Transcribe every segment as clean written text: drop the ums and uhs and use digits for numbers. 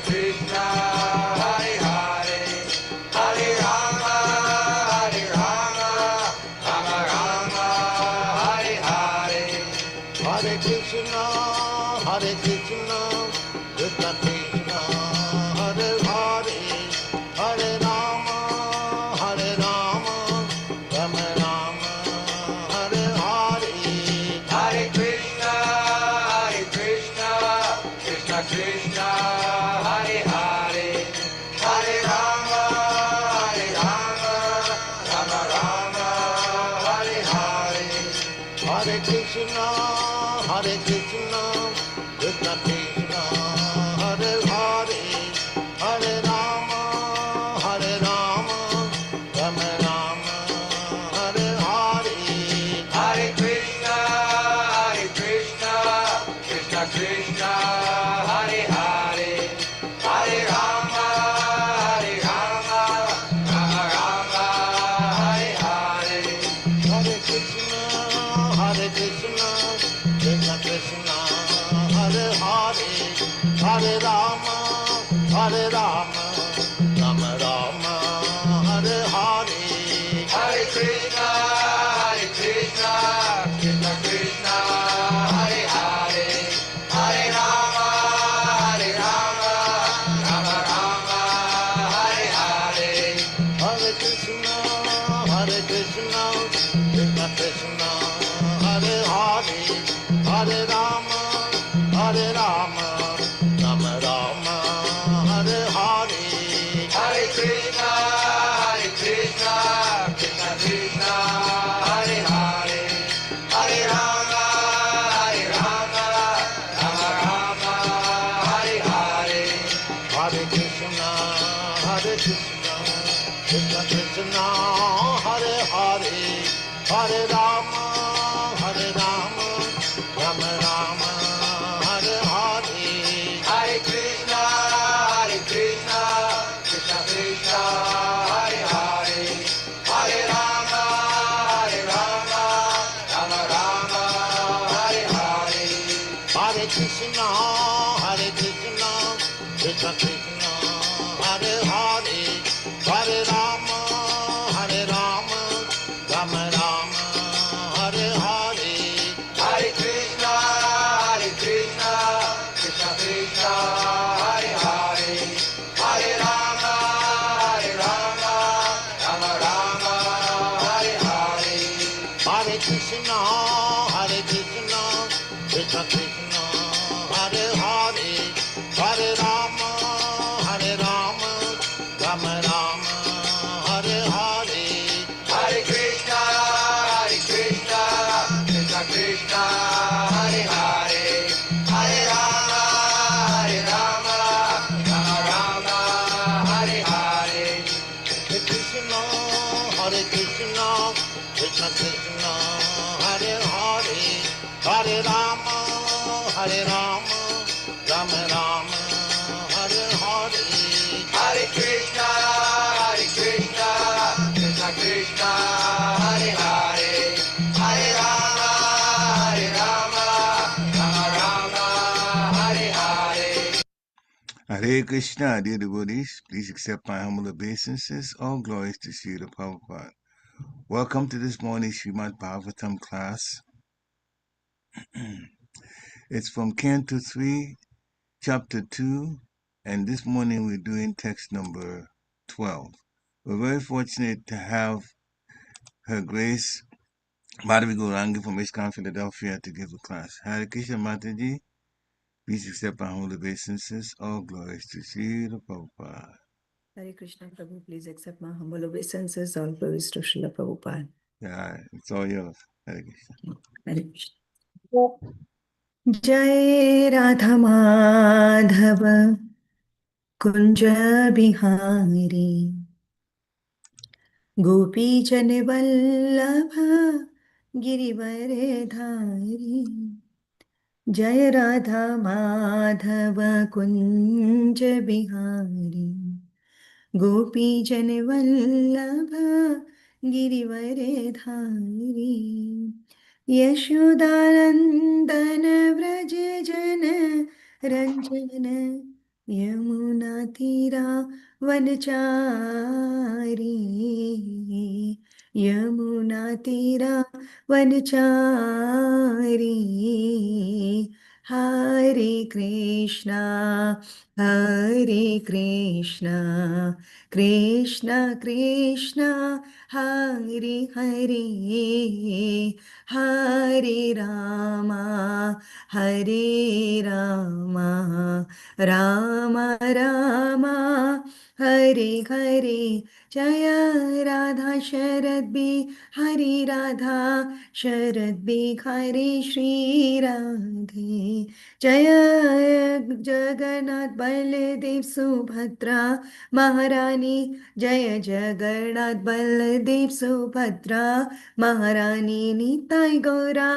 Krishna, Hare Hare, Hare Rama, Hare Rama, Rama Rama, Hare Hare, Hare Krishna, Hare Krishna, Krishna Krishna, Hare Hare, Hare Rama, Hare Rama, Rama Rama, Hare Hare, Hare Krishna, Krishna Krishna, Hare Hare, Hare Rama, Rama Rama, Hare Hare, Hare Krishna, Krishna Krishna, Hare Hare, Hare Rama, Rama Rama, Hare Hare, Hare Krishna, Krishna Krishna, Hare Hare, Hare Rama, Rama Rama, Hare Hare, Hare Krishna, Krishna Krishna, Hare Hare, Hare Rama, Rama Rama, Hare Hare, Hare Krishna, Krishna Krishna, Hare Hare, Hare Rama, Rama Rama, Hare Hare, Hare Krishna, Krishna Krishna, Hare Hare, Hare Rama, Rama Rama, Hare Hare, Hare Krishna, Krishna Krishna, Hare Hare, Hare Rama, Rama Rama, Hare Hare, Hare Krishna, Krishna Krishna, Hare Hare, Hare Rama, Rama Rama, Hare Hare, Hare Krishna, Krishna Krishna, Hare Hare, Hare Rama, Rama Rama, Hare Hare, Hare Krishna, Krishna Krishna, Hare Hare, Hare Rama, Rama Rama, Hare Hare, Hare Krishna, Krishna Krishna, Hare Hare, Hare Rama, Rama Rama, Hare Hare, Hare Krishna, Krishna Krishna, Hare Hare, Hare Rama, Rama Rama, Hare Hare, Hare Krishna, Krishna Krishna, Hare Hare, Hare Rama, Rama Rama, Hare Hare, Hare Krishna, Krishna Krishna, Hare Hare, Hare Rama, Rama Rama, Hare Hare, Hare Krishna, Krishna Krishna, Hare Hare, Hare Rama, Rama Rama, Hare Hare. Hare Krishna, dear devotees, please accept my humble obeisances. All glories to Śrīla Prabhupada. Welcome to this morning's Śrīmad-Bhāgavatam class. It's from Canto 3, Chapter 2, and this morning we're doing text number 12. We're very fortunate to have Her Grace Madhavi Gaurangi from ISKCON Philadelphia to give a class. Hare Krishna Mataji, please accept my humble obeisances. All glories to Śrīla Prabhupada. Hare Krishna Prabhu, please accept my humble obeisances. All glories to Srila Prabhupada. Yeah, it's all yours. Hare Krishna. Hare Krishna. Jai Radha Madhava Kunja Bihari Gopi Jane Vallabha Girivare Dhari Jai Radha Madhava Kunja Bihari Gopi Jane Vallabha Girivare Dhari Yashodanandana Vraja Jana Ranjana यमुनातीरा वनचारी यमुनातीरा वनचारी हरे कृष्णा कृष्ण कृष्ण हरे हरे हरे राम राम राम हरे हरे जय राधा शरद B हरे राधा शरद B हरे श्री राधे जय जगन्नाथ बलदेव सुभद्रा महारानी जय जगन्नाथ बलदेव सुभद्रा महारानी निताई गौरा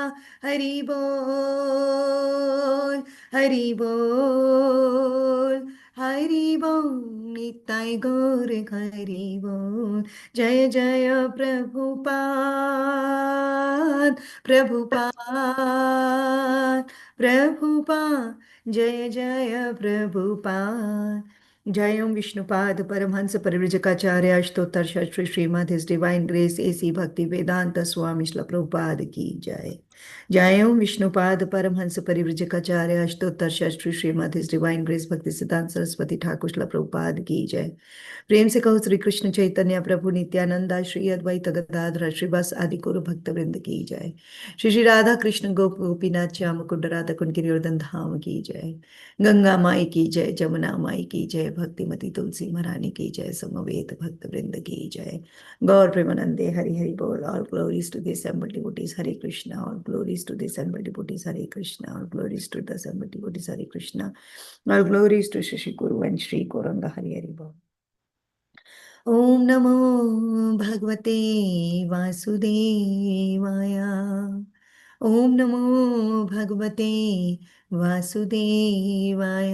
हरि बोल हरि बोल हरि बोल निताई गौर हरि बोल जय जय प्रभुपाद प्रभुपाद प्रभुपाद जय जय प्रभुपाद जय ओम विष्णुपाद परमहंस परिव्रजकाचार्य अष्टोत्तर शास्त्री श्रीमद his divine grace A C Bhaktivedanta Swami Srila Prabhupada की जय जय ओम विष्णुपाद परमहंस परिव्रजकाचार्य अष्टोत्तर शास्त्री श्रीमद his divine grace Bhaktisiddhanta Saraswati Thakur Srila Prabhupada की जय प्रेम से कहो श्री कृष्ण चैतन्य प्रभु नित्यानंदा श्री अद्वैत गदाधर श्रीवास आदि गुरु भक्त वृंद की जय श्री श्री राधा कृष्ण गोप गोपीनाथ श्याम कुंड राधा कुंड गिरिवर्धन धाम की जय गंगा माई की जय जमुना माई की जय भक्तिमती तुलसी महारानी की जय समवेत भक्त वृंद की जय गौर प्रेमानंदे हरि हरि बोल all glories to the assembled devotees Hare Krishna all glories to the assembled devotees Hare Krishna all glories to the assembled devotees Hare Krishna all glories to शशि गुरु एंड श्री गौरंग हरि हरि बोल ओम नमो भगवते वासुदेवाय ओम नमो भगवते वासुदेवाय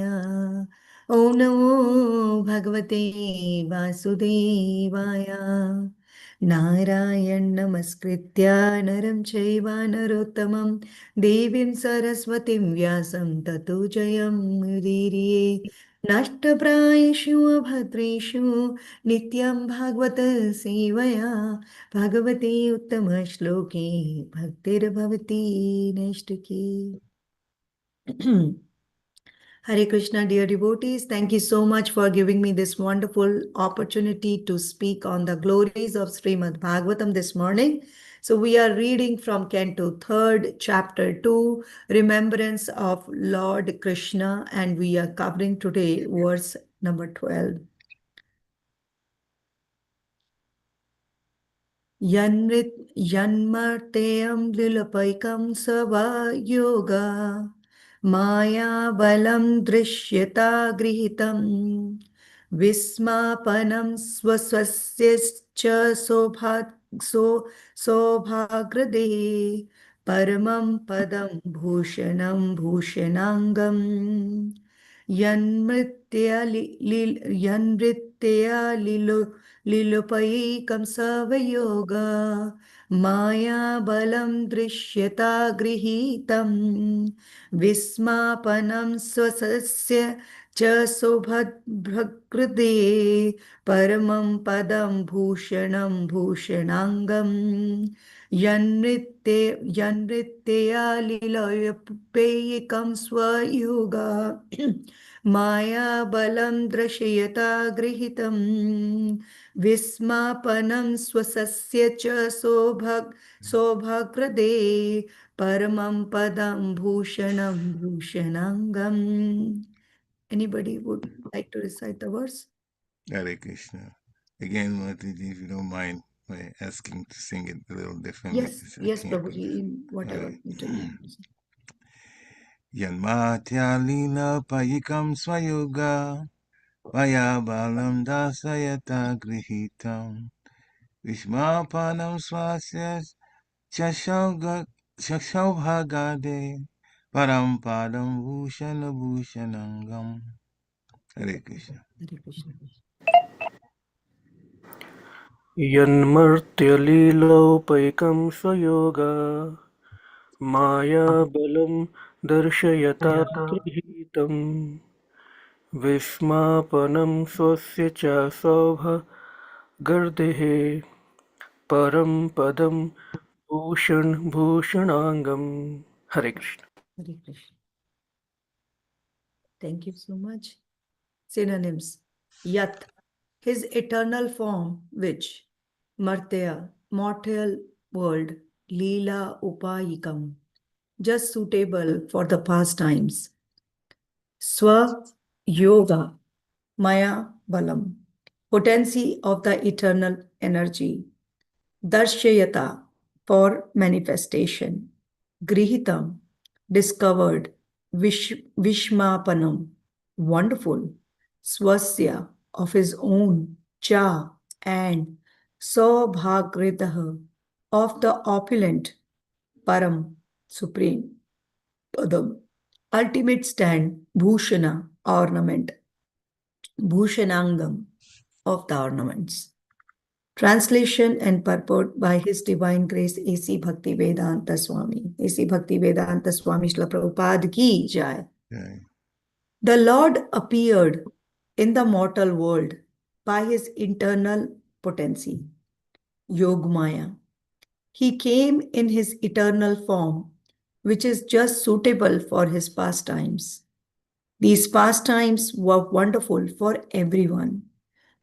ओम नमो भगवते वासुदेवाय नारायण नमस्कृत्य नरं चैव नरोत्तमं देवीं सरस्वतीं व्यासं ततो जयमुदीरये नष्टप्रायेषु अभद्रेषु नित्यं भागवत सेवया भगवते उत्तमश्लोके भक्तिर्भवति नैष्टिकी Hare Krishna, dear devotees, thank you so much for giving me this wonderful opportunity to speak on the glories of Srimad Bhagavatam this morning. So we are reading from Canto 3rd, Chapter 2, Remembrance of Lord Krishna, and we are covering today verse number 12. Martya-līlaupayikaṁ sva-yoga māyā-balaṁ drishyata gṛhītam vismāpanaṁ svasya saubhagarddheḥ paramam padam bhūṣaṇa-bhūṣaṇāṅgam martya-līlaupayikaṁ sva-yoga māyā-balaṁ drishyata gṛhītam vismāpanaṁ svasya saubhagarddheḥ paramam padam bhūṣaṇa-bhūṣaṇāṅgam martya-līlaupayikaṁ sva-yoga māyā-balaṁ darśayatā gṛhītam vismāpanaṁ svasya saubhagarddheḥ paramam padam bhūṣaṇa-bhūṣaṇāṅgam. Anybody would like to recite the verse? Hare Krishna. Again, Mataji, if you don't mind my asking to sing it a little differently. Yes, Prabhuji, in whatever you tell me. Martya-līlaupayikaṁ sva-yoga māyā-balaṁ darśayatā gṛhītam vismāpanaṁ svasya saubhagarddheḥ padaṁ bhūṣaṇa-bhūṣaṇāṅgam. Hare Krishna. Hare Krishna. यन्मर्त्य-लीलौपैकं स्वयोगा माया-बलं दर्शयता गृहीतम् vismāpanaṁ svasya ca saubhagarddheḥ paraṁ padaṁ bhūṣaṇa-bhūṣaṇāṅgam. Hare Krishna. Hare Krishna. Thank you so much. Synonyms. Yat, his eternal form, which. Martya, mortal world. Līlaupayikaṁ, just suitable for the pastimes. Sva-yoga, māyā-balaṁ, potency of the eternal energy. Darśayatā, for manifestation. Gṛhītam, discovered. Vismāpanaṁ, wonderful. Svasya, of his own. Ca, and. Saubhagarddheḥ, of the opulent. Paraṁ, supreme. Padaṁ, ultimate stand. Bhūṣaṇa, ornament. bhūṣaṇāṅgam, of the ornaments. Translation and purport by His Divine Grace A.C. Bhaktivedanta Swami. A.C. Bhaktivedanta Swami Śrīla Prabhupada ki jai. Okay. The Lord appeared in the mortal world by his internal potency, yoga-māyā. He came in his eternal form, which is just suitable for his pastimes. These pastimes were wonderful for everyone,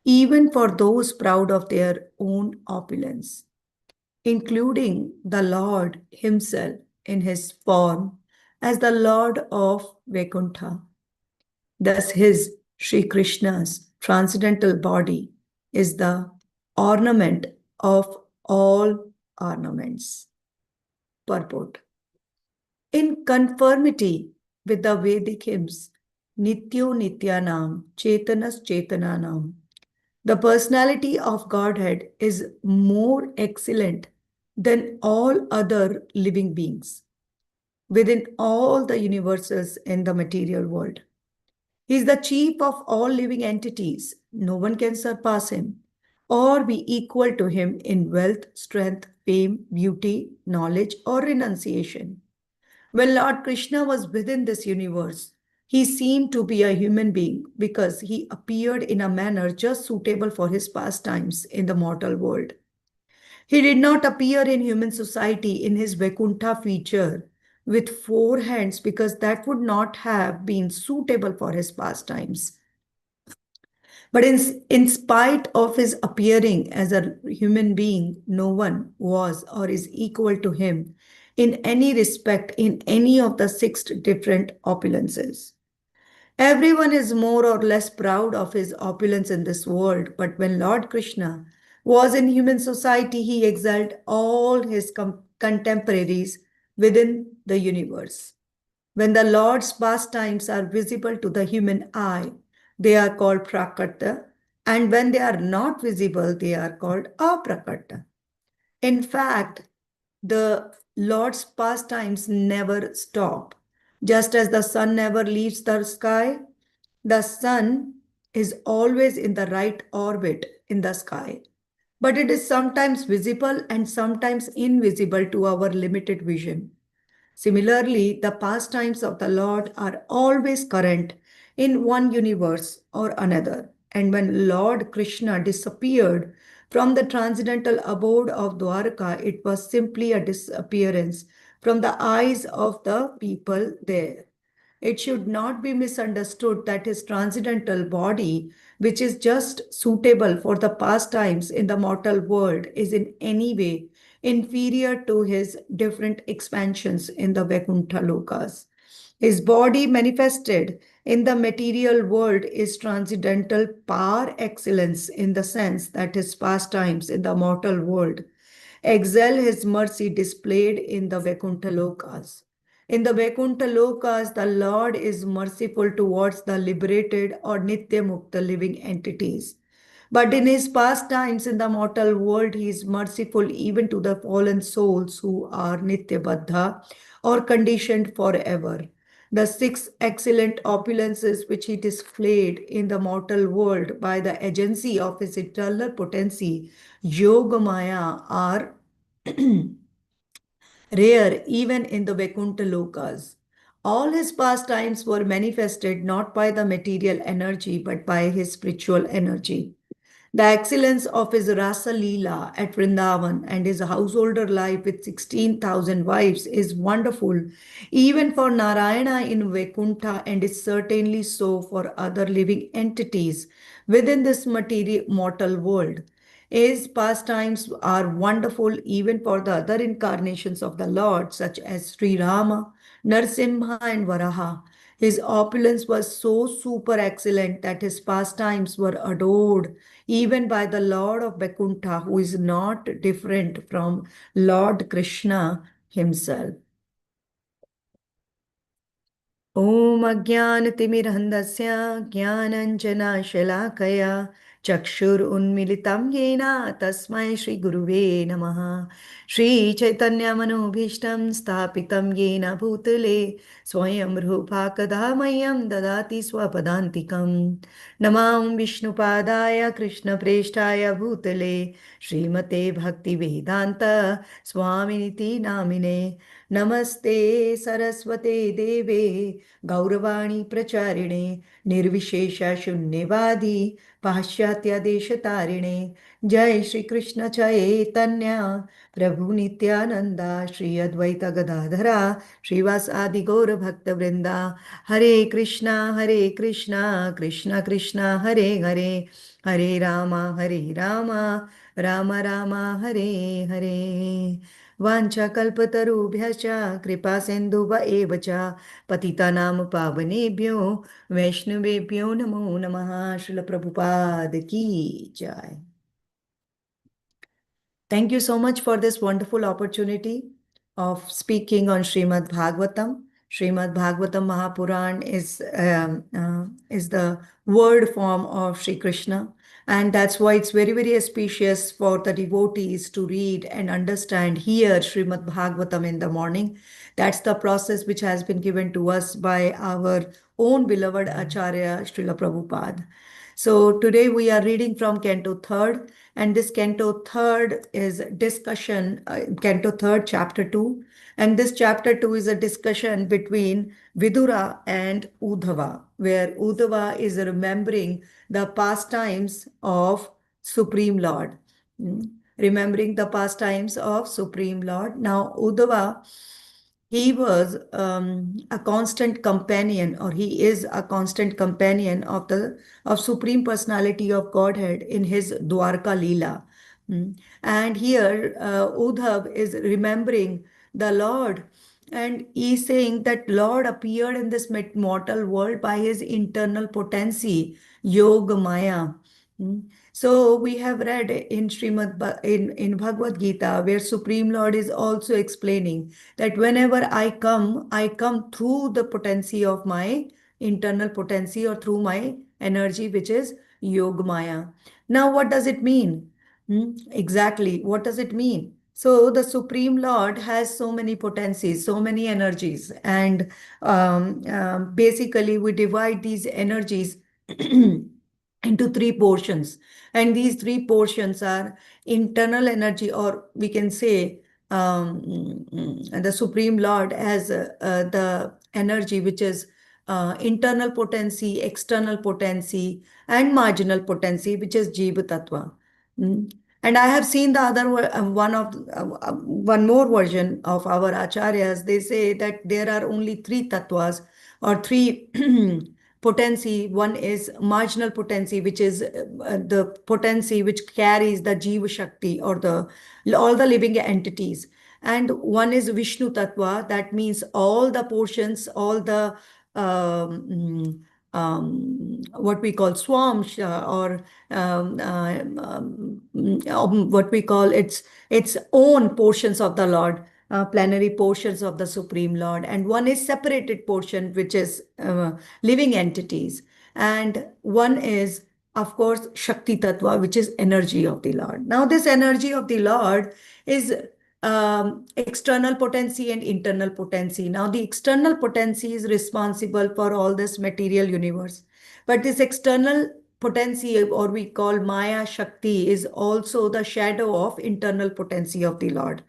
even for those proud of their own opulence, including the Lord himself in his form as the Lord of Vaikuṇṭha. Thus his Śrī Kṛṣṇa's transcendental body is the ornament of all ornaments. Purport. In conformity with the Vedic hymns, Nityo Nityanam, Chetanas Chetananam, the personality of Godhead is more excellent than all other living beings within all the universes in the material world. He is the chief of all living entities. No one can surpass him or be equal to him in wealth, strength, fame, beauty, knowledge, or renunciation. When Lord Krishna was within this universe, he seemed to be a human being because he appeared in a manner just suitable for his pastimes in the mortal world. He did not appear in human society in his Vaikuṇṭha feature with 4 hands because that would not have been suitable for his pastimes. But in spite of his appearing as a human being, no one was or is equal to him in any respect in any of the 6 different opulences. Everyone is more or less proud of his opulence in this world, but when Lord Krishna was in human society, he excelled all his contemporaries within the universe. When the Lord's pastimes are visible to the human eye, they are called prakarta, and when they are not visible, they are called aprakarta. In fact, the Lord's pastimes never stop. Just as the sun never leaves the sky, the sun is always in the right orbit in the sky. But it is sometimes visible and sometimes invisible to our limited vision. Similarly, the pastimes of the Lord are always current in one universe or another. And when Lord Krishna disappeared from the transcendental abode of Dwarka, it was simply a disappearance from the eyes of the people there. It should not be misunderstood that his transcendental body, which is just suitable for the pastimes in the mortal world, is in any way inferior to his different expansions in the Vaikuṇṭha lokas. His body manifested in the material world is transcendental par excellence in the sense that his pastimes in the mortal world excel his mercy displayed in the Vaikuṇṭha lokas. In the Vaikuṇṭha lokas, the Lord is merciful towards the liberated or nitya mukta living entities. But in his pastimes in the mortal world, he is merciful even to the fallen souls who are nitya baddha or conditioned forever. The 6 excellent opulences which he displayed in the mortal world by the agency of his eternal potency, yoga-māyā, are rare even in the Vaikuṇṭha lokas. All his pastimes were manifested not by the material energy, but by his spiritual energy. The excellence of his Rasa Leela at Vrindavan and his householder life with 16,000 wives is wonderful, even for Narayana in Vaikuṇṭha, and is certainly so for other living entities within this material mortal world. His pastimes are wonderful even for the other incarnations of the Lord, such as Sri Rama, Narsimha, and Varaha. His opulence was so super excellent that his pastimes were adored even by the Lord of Vaikuṇṭha, who is not different from Lord Krishna himself. ॐ अज्ञानतिमिरन्धस्य ज्ञानञ्जनशलाकया चक्षुरुन्मिलितं येन तस्मै श्रीगुरुवे नमः। श्रीचैतन्यमनोभीष्टं स्थापितं येन भूतले स्वयं रूपा कदा मह्यं ददाति स्वपदान्तिकं। नमां विष्णुपादाय कृष्णप्रेष्ठाय भूतले श्रीमते भक्तिवेदान्त स्वामिनिति नामिने। नमस्ते सरस्वते देवे गौरवाणी प्रचारिणे निर्विशेष शून्यवादी पाश्चात्य देशतारिणे। जय श्री कृष्ण चैतन्य प्रभु नित्यानंदा श्री अद्वैत गदाधरा श्रीवासादि गौर भक्त वृंदा। हरे कृष्णा कृष्ण कृष्ण हरे हरे, हरे राम राम राम हरे हरे। वाञ्छाकल्पतरुभ्यश्च कृपा सिन्धुव एव च पतितानां पावनेभ्यो वैष्णवेभ्यो नमो नमः। श्रील प्रभुपाद की जय। Thank you so much for this wonderful opportunity of speaking on Srimad Bhagavatam. Srimad Bhagavatam Mahapuran is the word form of Śrī Kṛṣṇa, and that's why it's very, very auspicious for the devotees to read and understand, hear Srimad Bhagavatam in the morning. That's the process which has been given to us by our own beloved Acharya Srila Prabhupada. So today we are reading from Canto 3rd, and this Canto 3rd is discussion, Canto 3rd, Chapter 2. And this Chapter 2 is a discussion between Vidura and Uddhava, where Uddhava is remembering the pastimes of Supreme Lord. Remembering the pastimes of Supreme Lord. Now, Uddhava, he was a constant companion, or he is a constant companion of the Supreme Personality of Godhead in his Dwarka Leela. And here Uddhav is remembering the Lord, and he's saying that Lord appeared in this mortal world by his internal potency, yoga-māyā. So we have read in in Bhagavad Gita, where Supreme Lord is also explaining that whenever I come through the potency of my internal potency, or through my energy, which is yoga-māyā. Now, what does it mean? Exactly, what does it mean? So the Supreme Lord has so many potencies, so many energies, and basically we divide these energies into three portions. And these three portions are internal energy, or we can say the Supreme Lord has the energy which is internal potency, external potency, and marginal potency, which is Jiva Tattva. And I have seen the other one more version of our acharyas. They say that there are only three tattvas, or three potency. One is marginal potency, which is the potency which carries the Jiva Shakti, or all the living entities. And one is Vishnu Tattva, that means all the portions, all the what we call swams, or what we call its own portions of the Lord, plenary portions of the Supreme Lord. And one is separated portion, which is living entities. And one is, of course, Shakti Tattva, which is energy of the Lord. Now, this energy of the Lord is external potency and internal potency. Now, the external potency is responsible for all this material universe. But this external potency, or we call Maya Shakti, is also the shadow of internal potency of the Lord.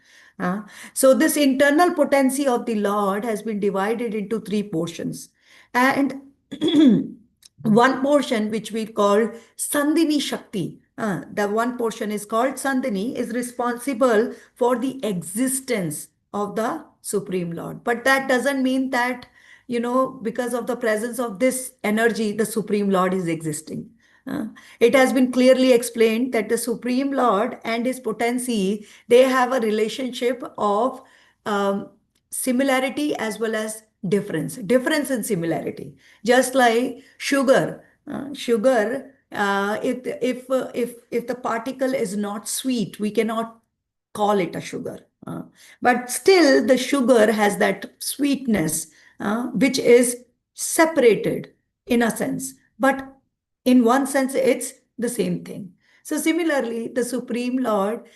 So this internal potency of the Lord has been divided into three portions. And one portion which we call Sandhini Shakti, the one portion is called Sandhini, is responsible for the existence of the Supreme Lord. But that doesn't mean that, because of the presence of this energy, the Supreme Lord is existing. It has been clearly explained that the Supreme Lord and his potency, they have a relationship of similarity as well as difference and similarity. Just like sugar, if the particle is not sweet, we cannot call it a sugar. But still, the sugar has that sweetness, which is separated in a sense. But in one sense, it's the same thing. So similarly, the Supreme Lord,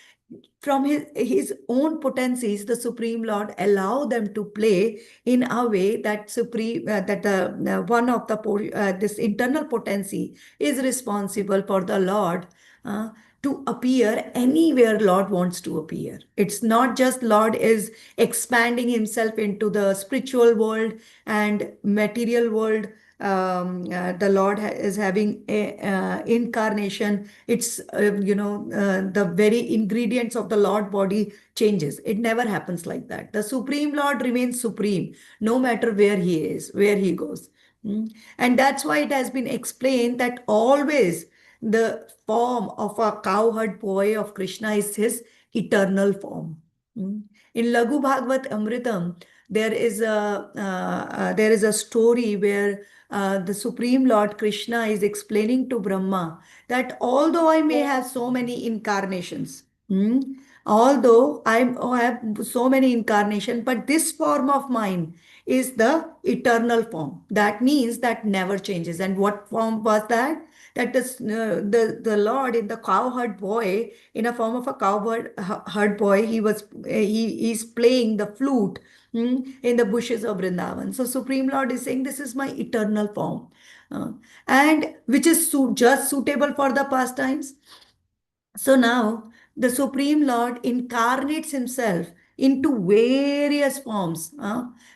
from his own potencies, the Supreme Lord allow them to play in a way that one of the this internal potency is responsible for the Lord to appear anywhere Lord wants to appear. It's not just Lord is expanding himself into the spiritual world and material world. The Lord is having a incarnation. It's the very ingredients of the Lord body changes. It never happens like that. The Supreme Lord remains supreme no matter where he is, where he goes. And that's why it has been explained that always the form of a cowherd boy of Krishna is his eternal form. In Laghu Bhagavad Amritam, there is a story where the Supreme Lord Krishna is explaining to Brahma that although I may have so many incarnations, although I have so many incarnations, but this form of mine is the eternal form. That means that never changes. And what form was that? That the Lord in the cowherd boy, in a form of a cowherd boy, he's playing the flute in the bushes of Vrindavan. So Supreme Lord is saying, this is my eternal form. And which is just suitable for the pastimes. So now the Supreme Lord incarnates himself into various forms,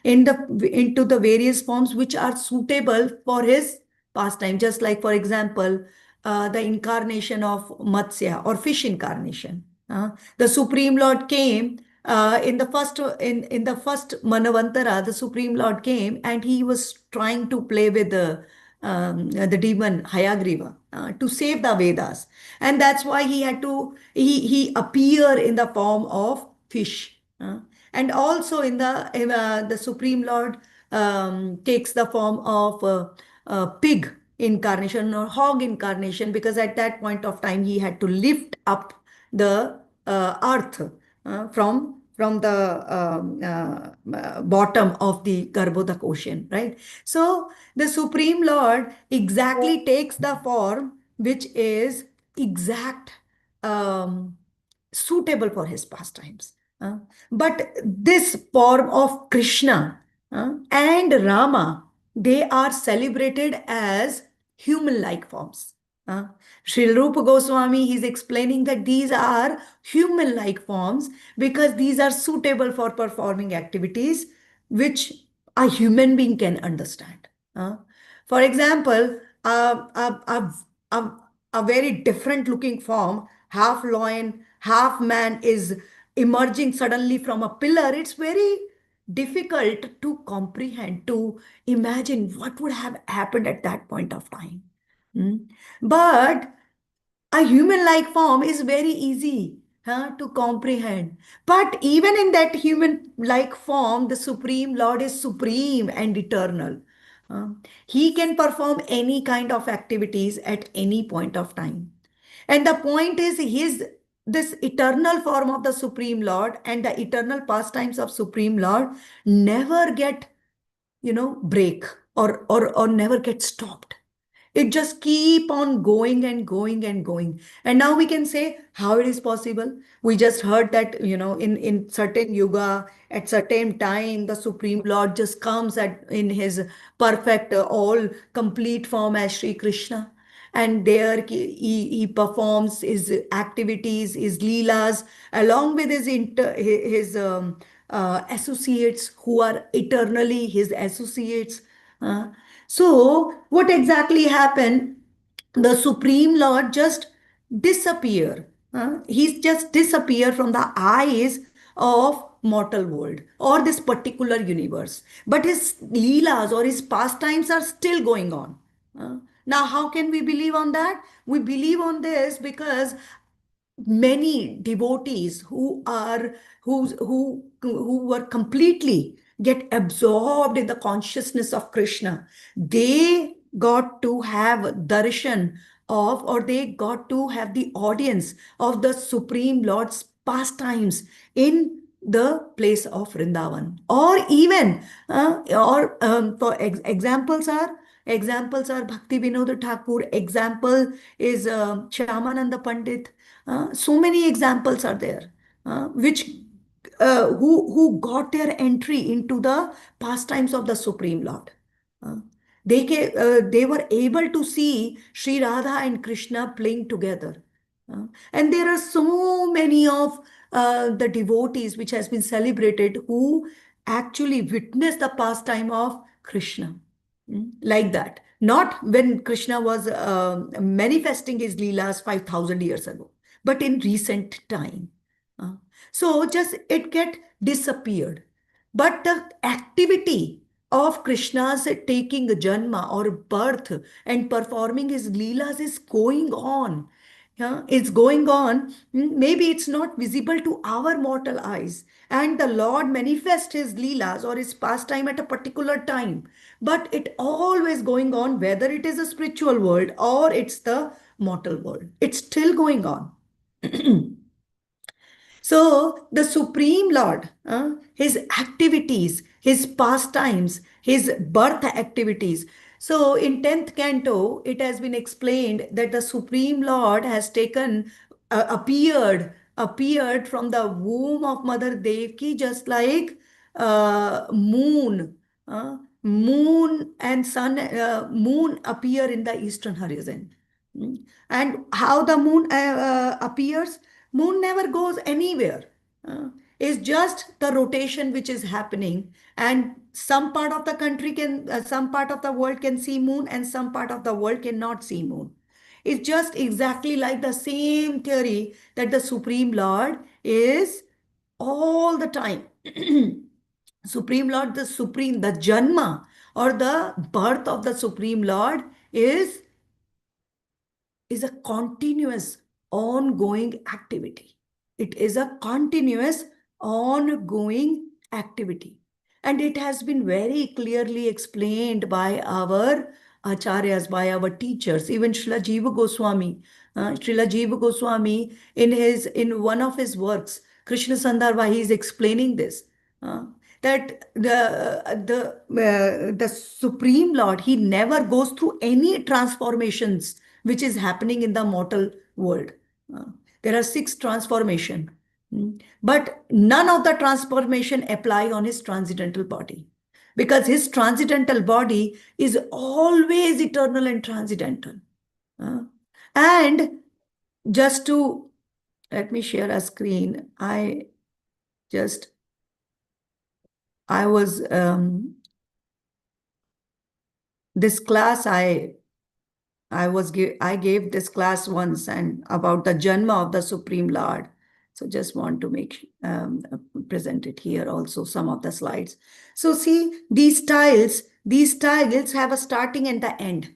into the various forms which are suitable for his pastime. Just like, for example, the incarnation of Matsya or fish incarnation. The Supreme Lord came in the first Manavantara. The Supreme Lord came and he was trying to play with the demon Hayagriva to save the Vedas, and that's why he appear in the form of fish, and also in the Supreme Lord takes the form of pig incarnation or hog incarnation, because at that point of time he had to lift up the earth from the bottom of the Garbhodak ocean, right? So the Supreme Lord exactly takes the form which is exact suitable for his pastimes. But this form of Krishna and Rama, they are celebrated as human-like forms. Srila Rupa Goswami, he's explaining that these are human-like forms because these are suitable for performing activities which a human being can understand. For example, a very different looking form, half lion, half man, is emerging suddenly from a pillar. It's very difficult to comprehend, to imagine what would have happened at that point of time. But a human-like form is very easy to comprehend. But even in that human-like form, the Supreme Lord is supreme and eternal. He can perform any kind of activities at any point of time. And the point is, this eternal form of the Supreme Lord and the eternal pastimes of Supreme Lord never get, break or never get stopped. It just keep on going and going and going. And now we can say how it is possible. We just heard that, in certain yoga, at certain time, the Supreme Lord just comes in his perfect, all complete form as Śrī Kṛṣṇa. and there he performs his activities, his leelas, along with his associates who are eternally his associates. So what exactly happened? The Supreme Lord just disappear. He's just disappear from the eyes of mortal world or this particular universe. But his leelas or his pastimes are still going on. Now, how can we believe on that? We believe on this because many devotees who were completely get absorbed in the consciousness of Krishna, they got to have darshan of, or they got to have the audience of the Supreme Lord's pastimes in the place of Vrindavan. Or even examples are Bhakti Vinod Thakur, example is Shyamananda Pandit. So many examples are there, which who got their entry into the pastimes of the Supreme Lord. They were able to see Sri Radha and Krishna playing together. And there are so many of the devotees which has been celebrated who actually witnessed the pastime of Krishna. Like that. Not when Krishna was manifesting his Leelas 5,000 years ago, but in recent time. So just it get disappeared. But the activity of Krishna's taking a janma or birth and performing his Leelas is going on. Yeah, it's going on. Maybe it's not visible to our mortal eyes. And the Lord manifests his Leelas or his pastime at a particular time. But it always going on, whether it is a spiritual world or it's the mortal world. It's still going on. So the Supreme Lord, his activities, his pastimes, his birth activities. So in 10th canto, it has been explained that the Supreme Lord has appeared from the womb of Mother Devaki, just like moon. Moon and sun, moon appear in the eastern horizon. And how the moon appears? Moon never goes anywhere. It's just the rotation which is happening, and some part of the country some part of the world can see moon, and some part of the world cannot see moon. It's just exactly like the same theory that the Supreme Lord is all the time. Supreme Lord, the Janma or the birth of the Supreme Lord is a continuous, ongoing activity. It is a continuous, ongoing activity. And it has been very clearly explained by our acharyas, by our teachers, even Srila Jiva Goswami. Srila Jiva Goswami, in one of his works, Krishna Sandarbha, he is explaining this. That the Supreme Lord, he never goes through any transformations which is happening in the mortal world. There are 6 transformations, but none of the transformation apply on his transcendental body, because his transcendental body is always eternal and transcendental. And just to let me share a screen. This class I gave this class once and about the Janma of the Supreme Lord. So just want to present it here also, some of the slides. So see, these tiles have a starting and the end.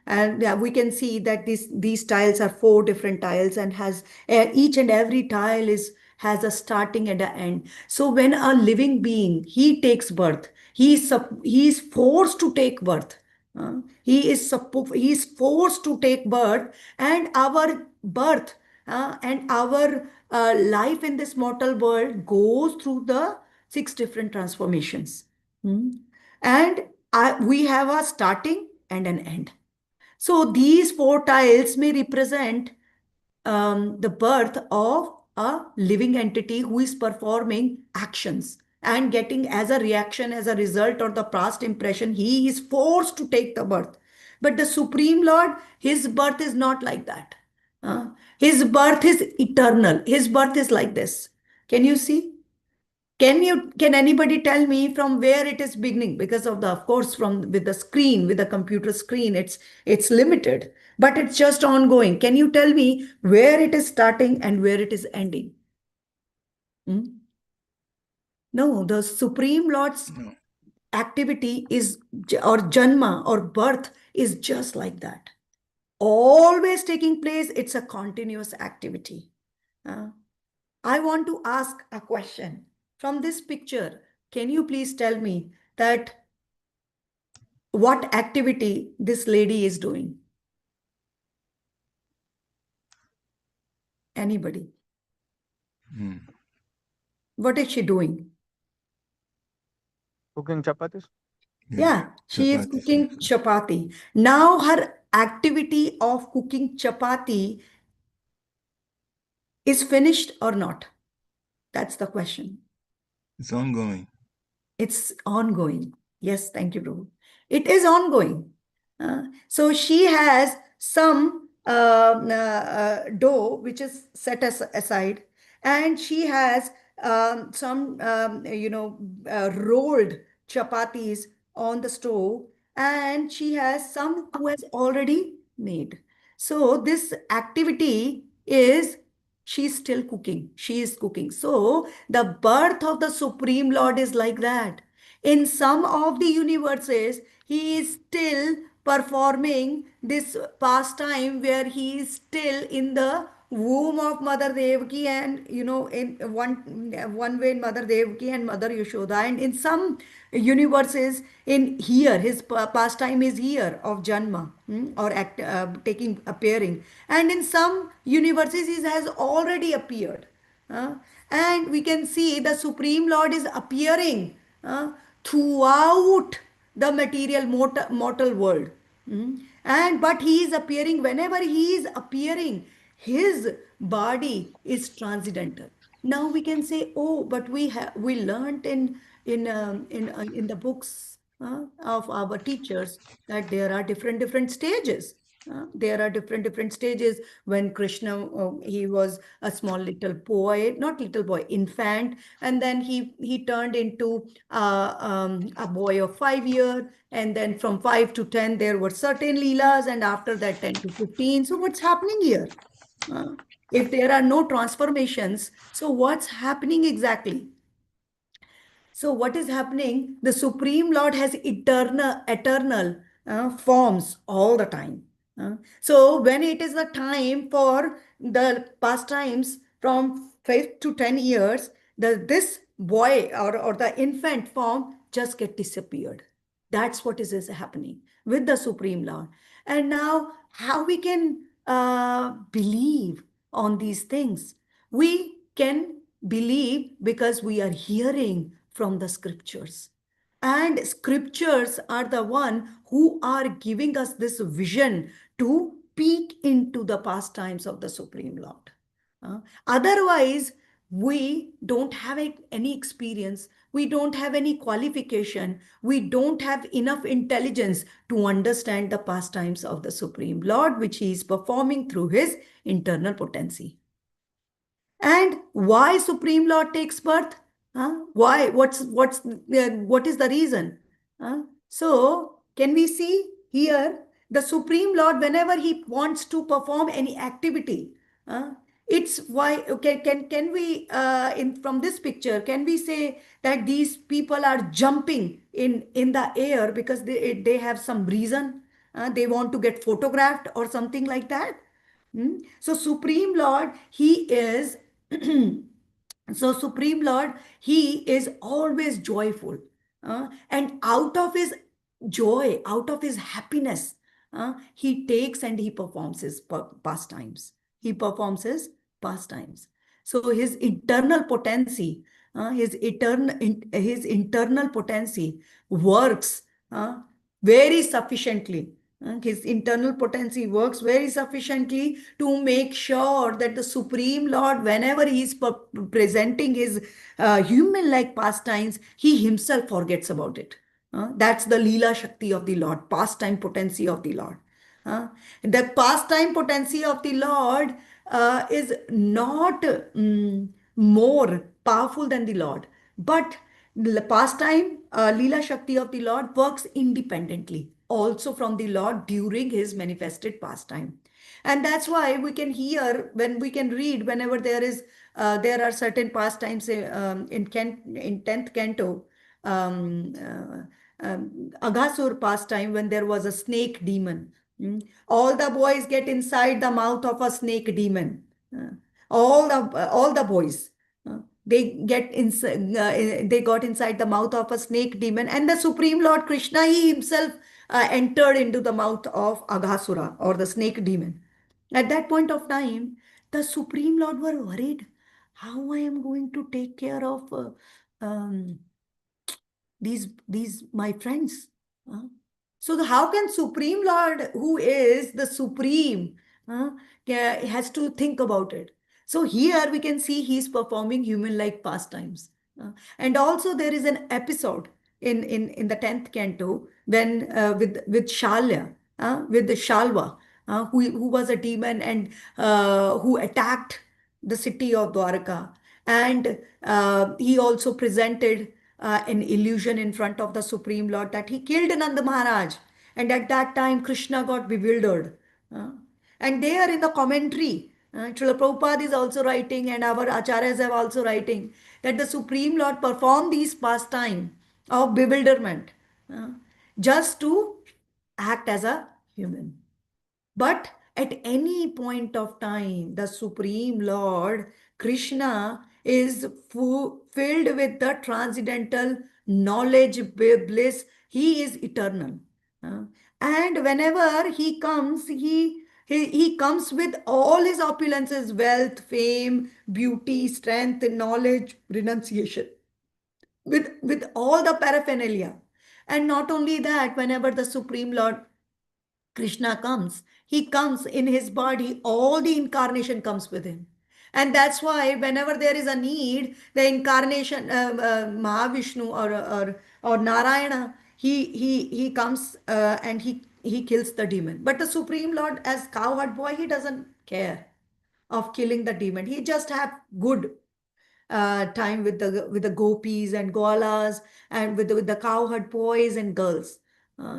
And we can see that these tiles are 4 different tiles, and has each and every tile has a starting and an end. So when a living being, he takes birth, he is forced to take birth. He is forced to take birth, and our birth and our life in this mortal world goes through the 6 different transformations. And we have a starting and an end. So these 4 tiles may represent the birth of a living entity who is performing actions and getting as a reaction, as a result of the past impression, he is forced to take the birth. But the Supreme Lord, his birth is not like that. His birth is eternal. His birth is like this. Can you see? Can anybody tell me from where it is beginning? Because of course, from with the screen, with the computer screen, it's limited, but it's just ongoing. Can you tell me where it is starting and where it is ending? No, the Supreme Lord's activity is, or janma or birth is just like that. Always taking place. It's a continuous activity. I want to ask a question. From this picture, can you please tell me that what activity this lady is doing? Anybody? What is she doing? Cooking chapatis? Yeah, she is cooking chapati. Now her activity of cooking chapati is finished or not? That's the question. It's ongoing. It's ongoing. Yes, thank you, Prabhu. It is ongoing. So she has some dough which is set aside, and she has some rolled chapatis on the stove, and she has some who has already made. So this activity is, she's still cooking. She is cooking. So the birth of the Supreme Lord is like that. In some of the universes, he is still performing this pastime where he is still in the womb of Mother Devaki, and in one way Mother Devaki and Mother Yashoda, and in some universes in here his pastime is here of Janma, or appearing, and in some universes he has already appeared. And we can see the Supreme Lord is appearing throughout the material mortal world. And but he is appearing, whenever he is appearing, his body is transcendental. Now we can say, oh, but we learned in the books of our teachers that there are different stages. There are different stages. When Krishna, he was a small little boy, not little boy, infant, and then he turned into a boy of 5 years, and then from 5 to 10 there were certain leelas, and after that 10 to 15. So what's happening here? If there are no transformations, so what's happening exactly? So what is happening? The Supreme Lord has eternal forms all the time. So when it is the time for the pastimes from 5 to 10 years, this boy or the infant form just get disappeared. That's what is happening with the Supreme Lord. And now how we can believe on these things? We can believe because we are hearing from the scriptures. And scriptures are the one who are giving us this vision to peek into the pastimes of the Supreme Lord. Otherwise, we don't have any experience. We don't have any qualification. We don't have enough intelligence to understand the pastimes of the Supreme Lord, which he is performing through his internal potency. And why Supreme Lord takes birth? Why? What is the reason? So can we see here the Supreme Lord, whenever he wants to perform any activity, it's why. Okay, can we from this picture, can we say that these people are jumping in the air because they have some reason? They want to get photographed or something like that. So Supreme Lord, he is so Supreme Lord, he is always joyful. And out of his joy, out of his happiness, he takes and he performs his pastimes. He performs his pastimes. So his internal potency, his internal potency works very sufficiently. His internal potency works very sufficiently to make sure that the Supreme Lord, whenever he is presenting his human-like pastimes, he himself forgets about it. That's the Leela Shakti of the Lord, pastime potency of the Lord. The pastime potency of the Lord is not more powerful than the Lord, but the pastime Leela Shakti of the Lord works independently also from the Lord during his manifested pastime. And that's why we can hear, when we can read, whenever there are certain pastimes in 10th canto, Aghasur pastime, when there was a snake demon. All the boys get inside the mouth of a snake demon. All the boys. They got inside the mouth of a snake demon, and the Supreme Lord Krishna, he himself entered into the mouth of Aghasura, or the snake demon. At that point of time, the Supreme Lord were worried how I am going to take care of these my friends. So how can Supreme Lord, who is the Supreme, has to think about it? So here we can see he's performing human-like pastimes. And also there is an episode in the 10th canto when with Shalya, with the Shalva, who was a demon and who attacked the city of Dwarka. And he also presented an illusion in front of the Supreme Lord that he killed Nanda Maharaj. And at that time, Krishna got bewildered. Uh, and there in the commentary, Srila Prabhupada is also writing, and our acharyas have also writing, that the Supreme Lord performed these pastime of bewilderment uh, just to act as a human. But at any point of time, the Supreme Lord Krishna is filled with the transcendental knowledge, bliss. He is eternal. Uh, and whenever he comes, he comes with all his opulences, wealth, fame, beauty, strength, knowledge, renunciation, with all the paraphernalia. And not only that, whenever the Supreme Lord Krishna comes, he comes in his body, all the incarnation comes with him. And that's why whenever there is a need, the incarnation, Mahavishnu or Narayana, he comes and he kills the demon. But the Supreme Lord, as cowherd boy, he doesn't care of killing the demon. He just have good time with the gopis and goalas, and with the cowherd boys and girls.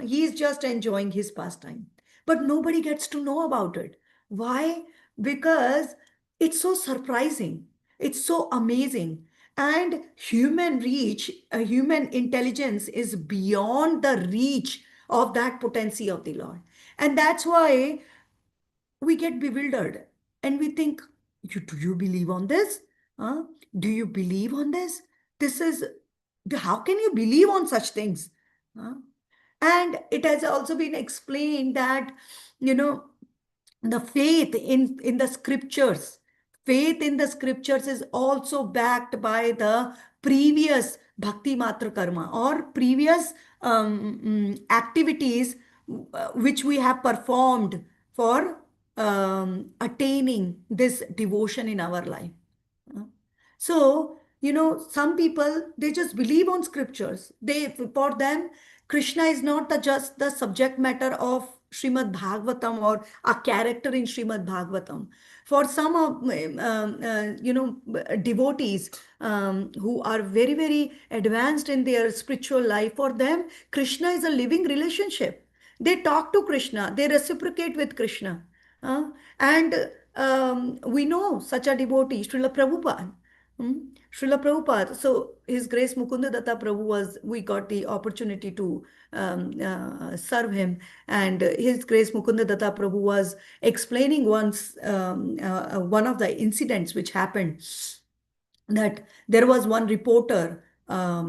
He's just enjoying his pastime. But nobody gets to know about it. Why? Because it's so surprising. It's so amazing. And human intelligence is beyond the reach of that potency of the Lord. And that's why we get bewildered and we think, do you believe on this? Huh? Do you believe on this? This is, how can you believe on such things? Huh? And it has also been explained that, the faith in the scriptures is also backed by the previous bhakti matra karma, or previous activities which we have performed for attaining this devotion in our life. So, some people, they just believe on scriptures. For them, Krishna is not just the subject matter of Srimad Bhagavatam or a character in Srimad Bhagavatam. For some of, devotees who are very, very advanced in their spiritual life, for them, Krishna is a living relationship. They talk to Krishna, they reciprocate with Krishna. And we know such a devotee, Srila Prabhupada. Srila Prabhupada, so His Grace Mukunda Datta Prabhu we got the opportunity to serve him, and His Grace Mukunda Datta Prabhu was explaining once one of the incidents which happened, that there was one reporter. There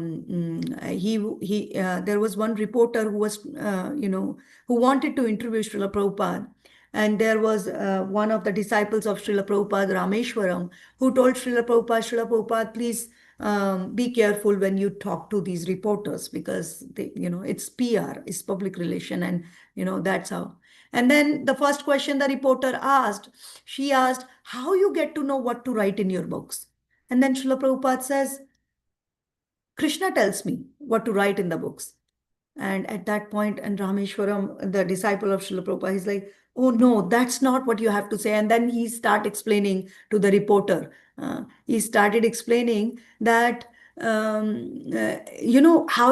was one reporter who was, who wanted to interview Srila Prabhupada. And there was one of the disciples of Srila Prabhupada, Rameshwaram, who told Srila Prabhupada, please be careful when you talk to these reporters, because it's PR, it's public relation, and that's how. And then the first question the reporter asked, she asked, how you get to know what to write in your books? And then Srila Prabhupada says, Krishna tells me what to write in the books. And at that point, and Rameshwaram, the disciple of Srila Prabhupada, he's like, oh no, that's not what you have to say. And then he started explaining to the reporter. He started explaining that, how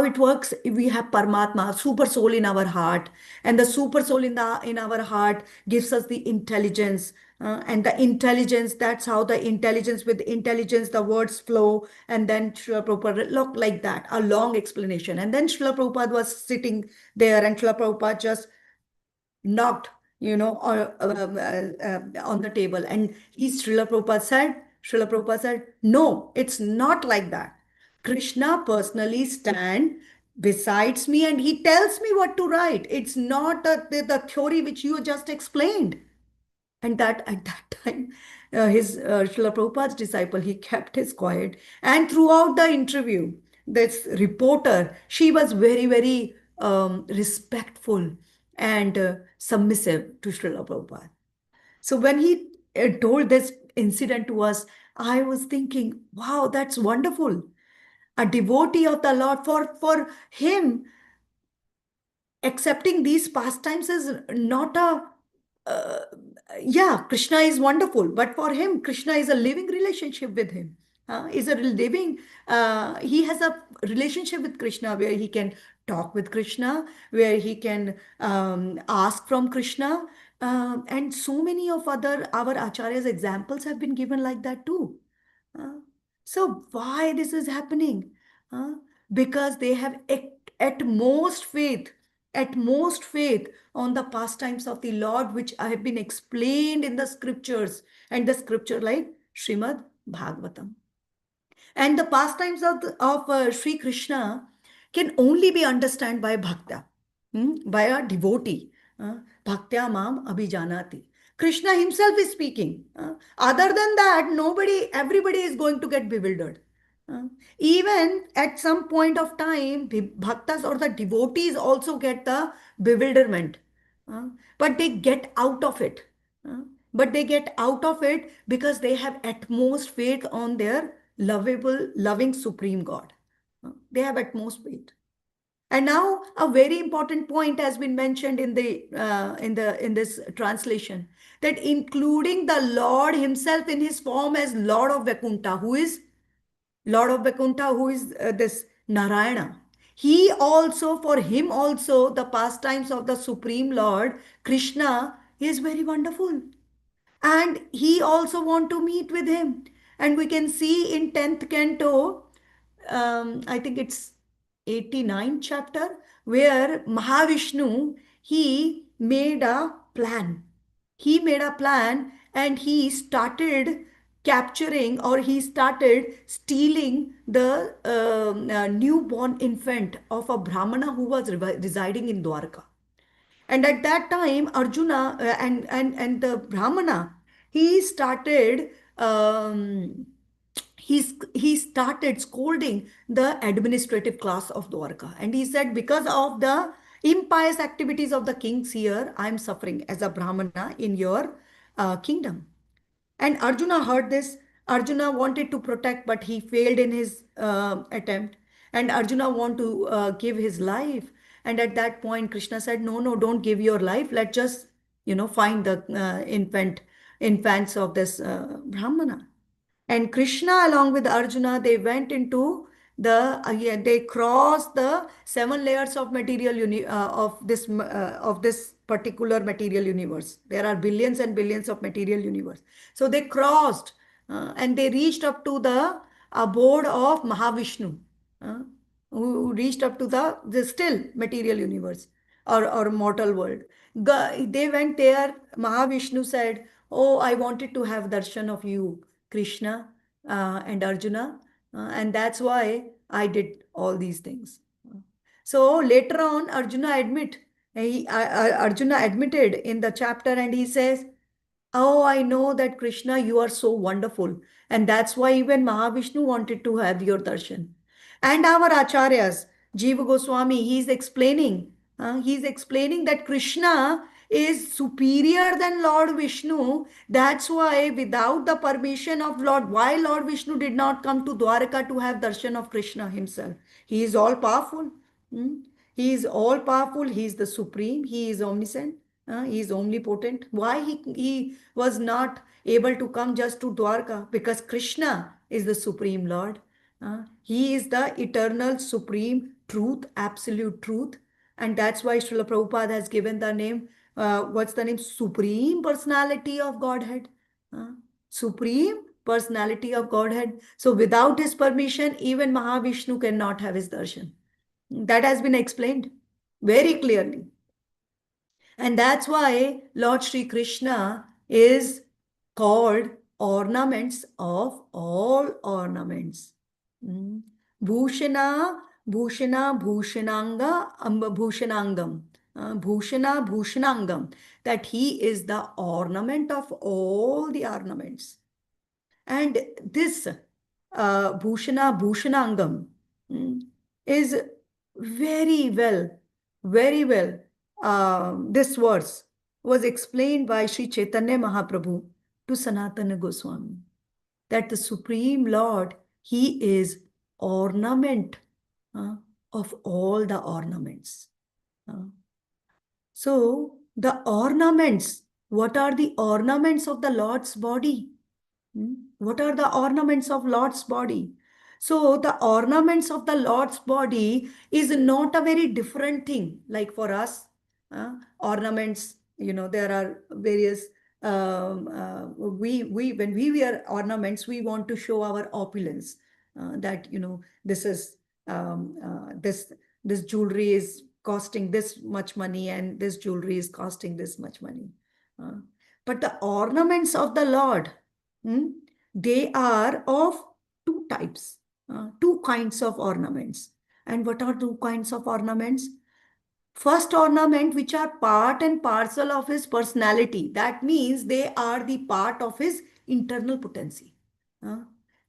it works. We have Paramatma, super soul in our heart, and the super soul in our heart gives us the intelligence. And the intelligence, that's how the intelligence, with intelligence, the words flow. And then Srila Prabhupada, look, like that, a long explanation. And then Srila Prabhupada was sitting there, and Srila Prabhupada just knocked, on the table. And Srila Prabhupada said, no, it's not like that. Krishna personally stand besides me and he tells me what to write. It's not the theory which you just explained. And that at that time, his Srila Prabhupada's disciple, he kept his quiet. And throughout the interview, this reporter, she was very, very respectful and submissive to Srila Prabhupada. So when he told this incident to us, I was thinking, wow, that's wonderful. A devotee of the Lord, for him, accepting these pastimes is not a uh, yeah, Krishna is wonderful, but for him, Krishna is a living relationship with him. Is a living, he has a relationship with Krishna where he can talk with Krishna, where he can ask from Krishna. And so many of our acharyas examples have been given like that too. Uh, so why this is happening? Uh, because they have at most faith, on the pastimes of the Lord, which have been explained in the scriptures, and the scripture like Srimad Bhagavatam. And the pastimes of Śrī Kṛṣṇa can only be understood by bhakta, by a devotee. Bhaktya mam abhijanati. Krishna himself is speaking. Other than that, everybody is going to get bewildered. Uh, Even at some point of time, the bhaktas or the devotees also get the bewilderment. Uh, but they get out of it. Uh, but they get out of it because they have utmost faith on their lovable, loving Supreme God. They have utmost faith. And now a very important point has been mentioned in this translation, that including the Lord himself in his form as Lord of Vaikuṇṭha, who is this Narayana. For him also, the pastimes of the Supreme Lord, Krishna, is very wonderful. And he also want to meet with him. And we can see in 10th canto, I think it's 89th chapter, where Mahavishnu, he made a plan. And he started capturing, or he started stealing the newborn infant of a Brahmana who was residing in Dwarka. And at that time, Arjuna and the Brahmana, he started he started scolding the administrative class of Dwarka. And he said, because of the impious activities of the kings here, I am suffering as a Brahmana in your kingdom. And Arjuna heard this. Arjuna wanted to protect, but he failed in his attempt. And Arjuna wanted to give his life. And at that point, Krishna said, no, no, don't give your life. Let's just, find the infants of this Brahmana. And Krishna, along with Arjuna, they went into they crossed the 7 layers of of this particular material universe. There are billions and billions of material universe. So they crossed and they reached up to the abode of Mahavishnu, uh, who reached up to the still material universe, or mortal world. They went there. Mahavishnu said, oh, I wanted to have darshan of you, Krishna and Arjuna, and that's why I did all these things. So later on, Arjuna admitted in the chapter, and he says, oh, I know that Krishna, you are so wonderful. And that's why even Mahavishnu wanted to have your darshan. And our acharyas, Jiva Goswami, he's explaining that Krishna is superior than Lord Vishnu. That's why without the permission of why Lord Vishnu did not come to Dwaraka to have darshan of Krishna himself. He is all powerful. Hmm? He is all powerful. He is the supreme. He is omniscient. He is omnipotent. Why he was not able to come just to Dwarka? Because Krishna is the supreme Lord. He is the eternal supreme truth, absolute truth. And that's why Srila Prabhupada has given the name, what's the name? Supreme Personality of Godhead. Supreme Personality of Godhead. So without his permission, even Mahavishnu cannot have his darshan. That has been explained very clearly. And that's why Lord Śrī Kṛṣṇa is called ornaments of all ornaments. Bhūṣaṇa, bhūṣaṇāṅgam. Bhūṣaṇa-bhūṣaṇāṅgam. That he is the ornament of all the ornaments. And this bhūṣaṇa-bhūṣaṇāṅgam is very well, this verse was explained by Sri Chaitanya Mahaprabhu to Sanatana Goswami, that the Supreme Lord, he is ornament of all the ornaments. So the ornaments, what are the ornaments of the Lord's body? What are the ornaments of Lord's body? So the ornaments of the Lord's body is not a very different thing. Like for us, ornaments, there are various, when we wear ornaments, we want to show our opulence, that, this is, this jewelry is costing this much money and this jewelry is costing this much money. But the ornaments of the Lord, they are of two types, two kinds of ornaments. And what are two kinds of ornaments? First ornament, which are part and parcel of his personality. That means they are the part of his internal potency.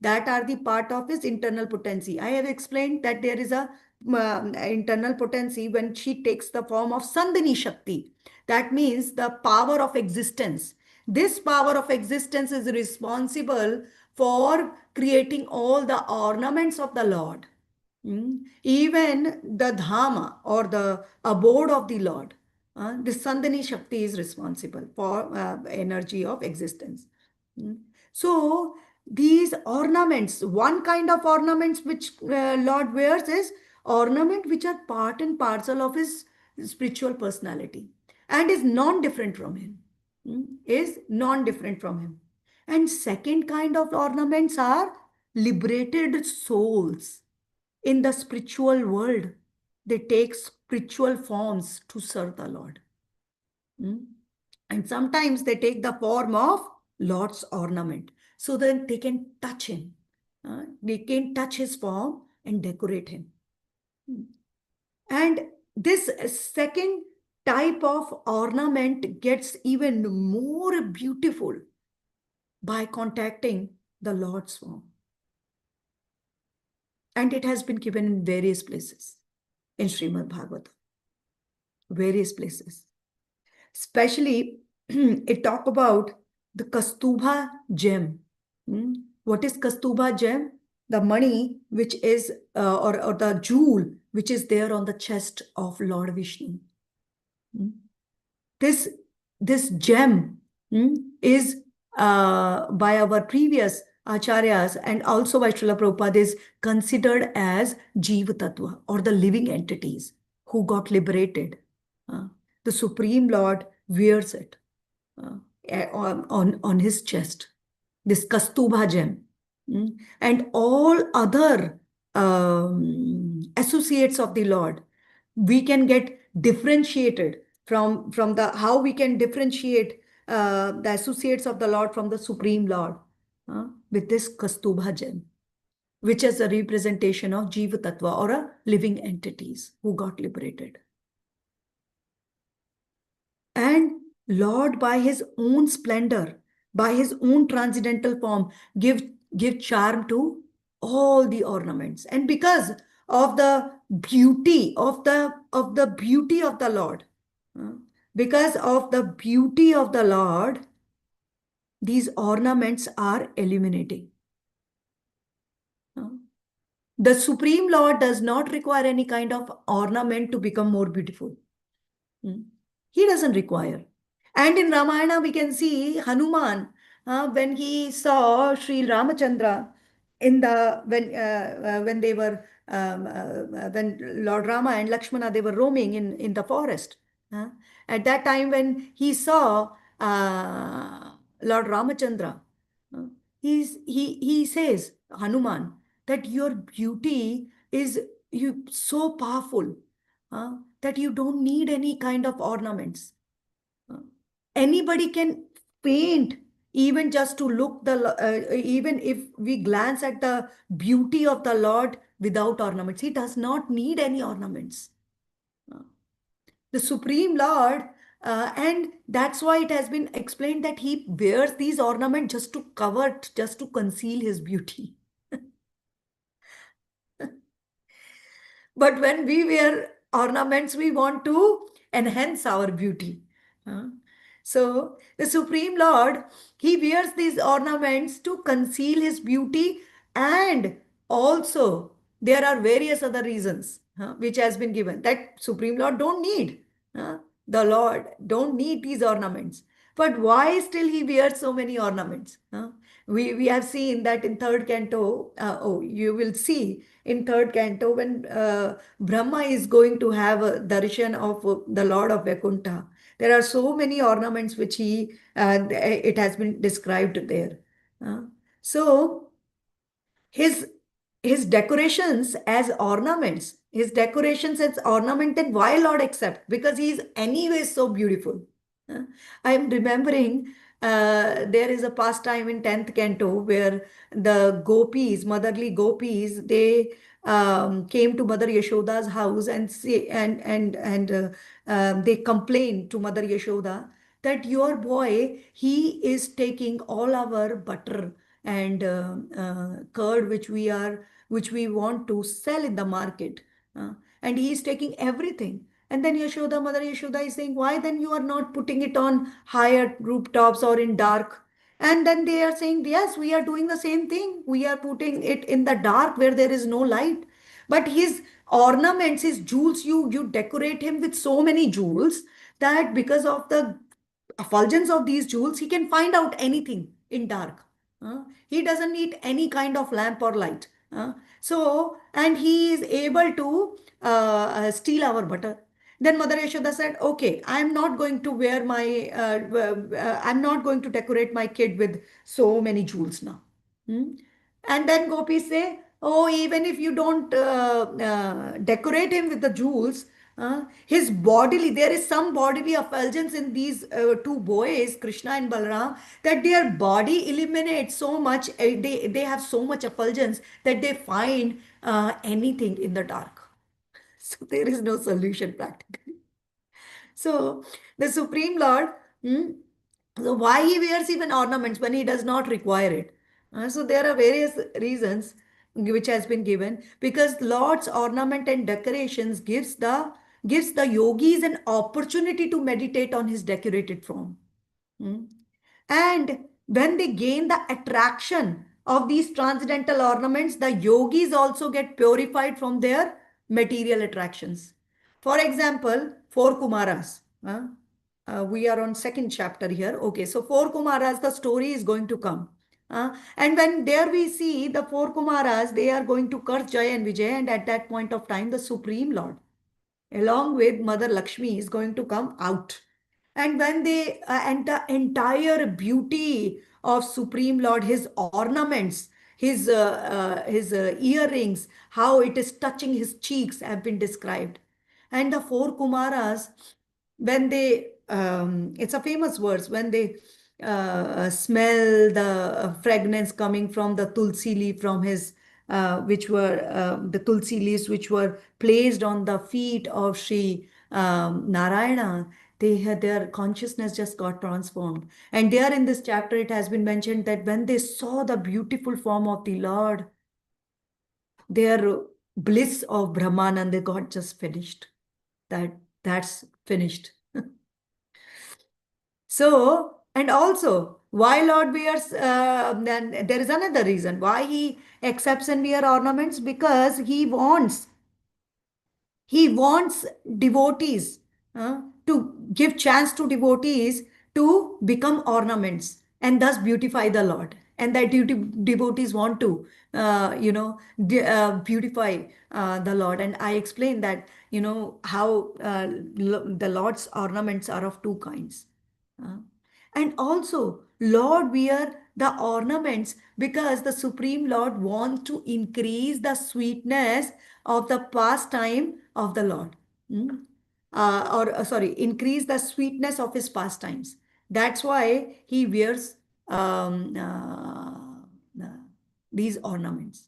That are the part of his internal potency. I have explained that there is a internal potency when she takes the form of Sandhini Shakti. That means the power of existence. This power of existence is responsible for creating all the ornaments of the Lord. Even the Dhama or the abode of the Lord, the Sandhini Shakti is responsible for energy of existence. So these ornaments, one kind of ornaments which Lord wears is ornament which are part and parcel of his spiritual personality and is non-different from him. Is non-different from him. And second kind of ornaments are liberated souls in the spiritual world. They take spiritual forms to serve the Lord. And sometimes they take the form of Lord's ornament so that they can touch him. They can touch his form and decorate him. And this second type of ornament gets even more beautiful by contacting the Lord's form. And it has been given in various places in Srimad Bhagavatam. Various places. Especially, it talk about the Kastubha gem. What is Kastubha gem? The money which is, or the jewel which is there on the chest of Lord Vishnu. This gem is by our previous acharyas and also by Srila Prabhupada is considered as Jiva Tattva or the living entities who got liberated. The Supreme Lord wears it on his chest, this Kastubha gem. And all other associates of the Lord, we can get differentiated from the, how we can differentiate the associates of the Lord from the Supreme Lord with this Kastubha gem, which is a representation of Jiva Tattva or a living entities who got liberated. And Lord, by his own splendor, by his own transcendental form, give charm to all the ornaments. And because of the beauty of the beauty of the Lord, because of the beauty of the Lord, these ornaments are illuminating. The Supreme Lord does not require any kind of ornament to become more beautiful. He doesn't require. And in Ramayana, we can see Hanuman, when he saw Sri Ramachandra in the when they were when Lord Rama and Lakshmana, they were roaming in the forest. At that time, when he saw Lord Ramachandra, he says, Hanuman, that your beauty is so powerful that you don't need any kind of ornaments. Anybody can paint even just to look even if we glance at the beauty of the Lord without ornaments. He does not need any ornaments. The Supreme Lord, and that's why it has been explained that he wears these ornaments just to cover, just to conceal his beauty. But when we wear ornaments, we want to enhance our beauty. So the Supreme Lord, he wears these ornaments to conceal his beauty, and also there are various other reasons which has been given that Supreme Lord don't need. The Lord don't need these ornaments. But why still he wears so many ornaments? We have seen that in third canto, you will see in third canto when Brahma is going to have a darshan of the Lord of Vaikuṇṭha. There are so many ornaments which it has been described there. So his decorations as ornaments, his decorations as ornament, and why Lord accept? Because he is anyway so beautiful. I am remembering there is a pastime in 10th canto where the gopis, motherly gopis, they came to Mother Yashoda's house and they complained to Mother Yashoda that your boy, he is taking all our butter and curd which we want to sell in the market, and he is taking everything. And then Mother Yashoda is saying, why then you are not putting it on higher rooftops or in dark? And then they are saying, yes, we are doing the same thing. We are putting it in the dark where there is no light. But his ornaments, his jewels, you decorate him with so many jewels that because of the effulgence of these jewels, he can find out anything in dark. He doesn't need any kind of lamp or light. And he is able to steal our butter. Then Mother Yashoda said, okay, I'm not going to wear I'm not going to decorate my kid with so many jewels now. And then gopis say, oh, even if you don't decorate him with the jewels, his bodily, there is some bodily effulgence in these two boys, Krishna and Balaram, that their body eliminates so much, they have so much effulgence that they find anything in the dark. So there is no solution practically. So the Supreme Lord, so why he wears even ornaments when he does not require it? So there are various reasons which has been given, because Lord's ornament and decorations gives the yogis an opportunity to meditate on his decorated form. And when they gain the attraction of these transcendental ornaments, the yogis also get purified from their material attractions. For example, four Kumaras. We are on second chapter here. Okay, so four Kumaras, the story is going to come. And when there we see the four Kumaras, they are going to curse Jaya and Vijay, and at that point of time, the Supreme Lord, along with Mother Lakshmi, is going to come out. And when they, and the entire beauty of Supreme Lord, his ornaments, his earrings, how it is touching his cheeks have been described. And the four Kumaras, when they, it's a famous verse, when they smell the fragrance coming from the tulsi leaf from his, which were the tulsi leaves which were placed on the feet of Sri Narayana, their consciousness just got transformed. And there in this chapter, it has been mentioned that when they saw the beautiful form of the Lord, their bliss of Brahmananda got just finished. That's finished. So, and also Why Lord wears, then there is another reason why he accepts and wear ornaments, because he wants devotees, to give chance to devotees to become ornaments and thus beautify the Lord. And that devotees want to, beautify the Lord. And I explained that, how the Lord's ornaments are of two kinds. Uh, and also, Lord wear the ornaments because the Supreme Lord wants to increase the sweetness of the pastime of the Lord. Sorry, increase the sweetness of his pastimes. That's why he wears these ornaments.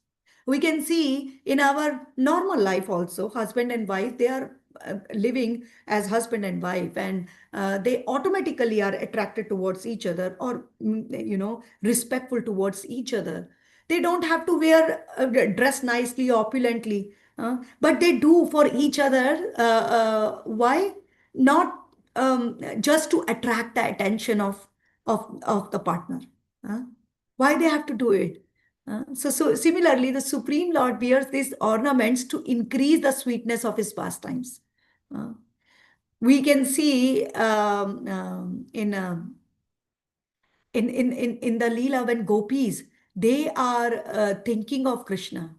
We can see in our normal life also, husband and wife, they are living as husband and wife, and they automatically are attracted towards each other, or respectful towards each other. They don't have to wear dress nicely, opulently, but they do for each other. Why? Not just to attract the attention of the partner. Why they have to do it? So similarly, the Supreme Lord wears these ornaments to increase the sweetness of his pastimes. We can see in the Leela, when gopis, they are thinking of Krishna.